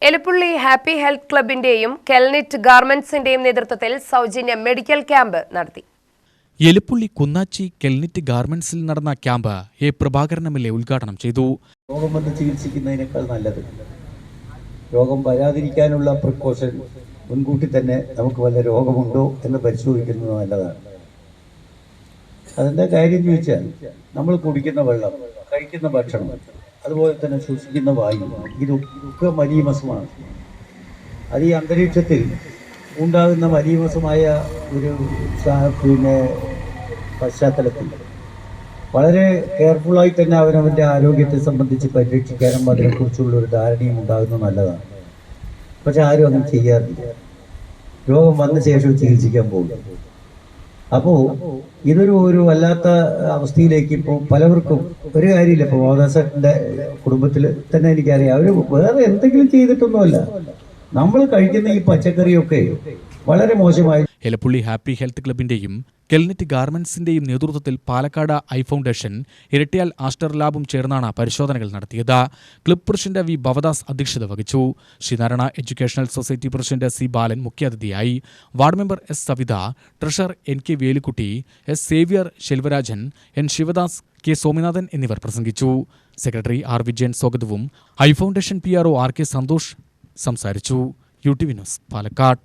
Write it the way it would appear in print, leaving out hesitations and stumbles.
Elappully happy health ക്ലബിന്റെയും കെൽനിറ്റ് ഗാർമെന്റ്സിന്റെയും നേതൃത്വത്തിൽ സൗജന്യ മെഡിക്കൽ ക്യാമ്പ് നടത്തി. എലപ്പുള്ളി കുന്നാച്ചി കെൽനിറ്റ് ഗാർമെന്റ്സിൽ നടന്ന ക്യാമ്പ് എ പ്രഭാകരൻ എം.എൽ.എ ഉദ്ഘാടനം ചെയ്തു. രോഗം വന്ന് ചികിത്സിക്കുന്നതിനേക്കാൾ നല്ലത് രോഗം വരാതിരിക്കാനുള്ള പ്രിക്കോഷൻ മുൻകൂട്ടി തന്നെ നമുക്ക് വല്ല രോഗമുണ്ടോ എന്ന് പരിശോധിക്കുന്നത് നല്ലതാണ്. അതിൻ്റെ കാര്യം ചോദിച്ചാൽ നമ്മൾ കുടിക്കുന്ന വെള്ളം, കഴിക്കുന്ന ഭക്ഷണം, അതുപോലെ തന്നെ ശ്വസിക്കുന്ന വായു, ഇതൊക്കെ മലീമസമാണ്. അത് ഈ അന്തരീക്ഷത്തിൽ ഉണ്ടാകുന്ന മലീമസമായ ഒരു പശ്ചാത്തലത്തിൽ വളരെ കെയർഫുള്ളായി തന്നെ അവനവൻ്റെ ആരോഗ്യത്തെ സംബന്ധിച്ച് പരിരക്ഷിക്കാനും അതിനെക്കുറിച്ചുള്ള ഒരു ധാരണയും ഉണ്ടാകുന്നത് നല്ലതാണ്. പക്ഷെ ആരും അങ്ങനെ ചെയ്യാറില്ല. രോഗം വന്ന ശേഷം ചികിത്സിക്കാൻ പോകും. അപ്പോൾ ഇതൊരു വല്ലാത്ത അവസ്ഥയിലേക്ക് ഇപ്പോൾ പലവർക്കും ഒരു കാര്യമില്ല. ഇപ്പോൾ മോഹൻദാസിന്റെ കുടുംബത്തിൽ തന്നെ എനിക്കറിയാം, അവർ വേറെ എന്തെങ്കിലും ചെയ്തിട്ടൊന്നുമല്ല, നമ്മൾ കഴിക്കുന്ന ഈ പച്ചക്കറിയൊക്കെ വളരെ മോശമായി. എലപ്പുള്ളി ഹാപ്പി ഹെൽത്ത് ക്ലബിന്റെയും കെൽനിറ്റ് ഗാർമെന്റ്സിന്റെയും നേതൃത്വത്തിൽ പാലക്കാട് ഐ ഫൗണ്ടേഷൻ, ഇരട്ടിയാൽ ആസ്റ്റർ ലാബും ചേർന്നാണ് പരിശോധനകൾ നടത്തിയത്. ക്ലബ് പ്രസിഡന്റ് വി ഭവദാസ് അധ്യക്ഷത വഹിച്ചു. Sreenarayana educational society president C Balan മുഖ്യാതിഥിയായി. Ward member S Savitha, treasurer N K Velukutty, S Xavier Selvarajan, N Sivadas, K Somanathan എന്നിവർ പ്രസംഗിച്ചു. സെക്രട്ടറി ആർ വിജയൻ സ്വാഗതവും eye foundation PRO R K Santhosh സംസാരിച്ചു. UTV news, Palakkad.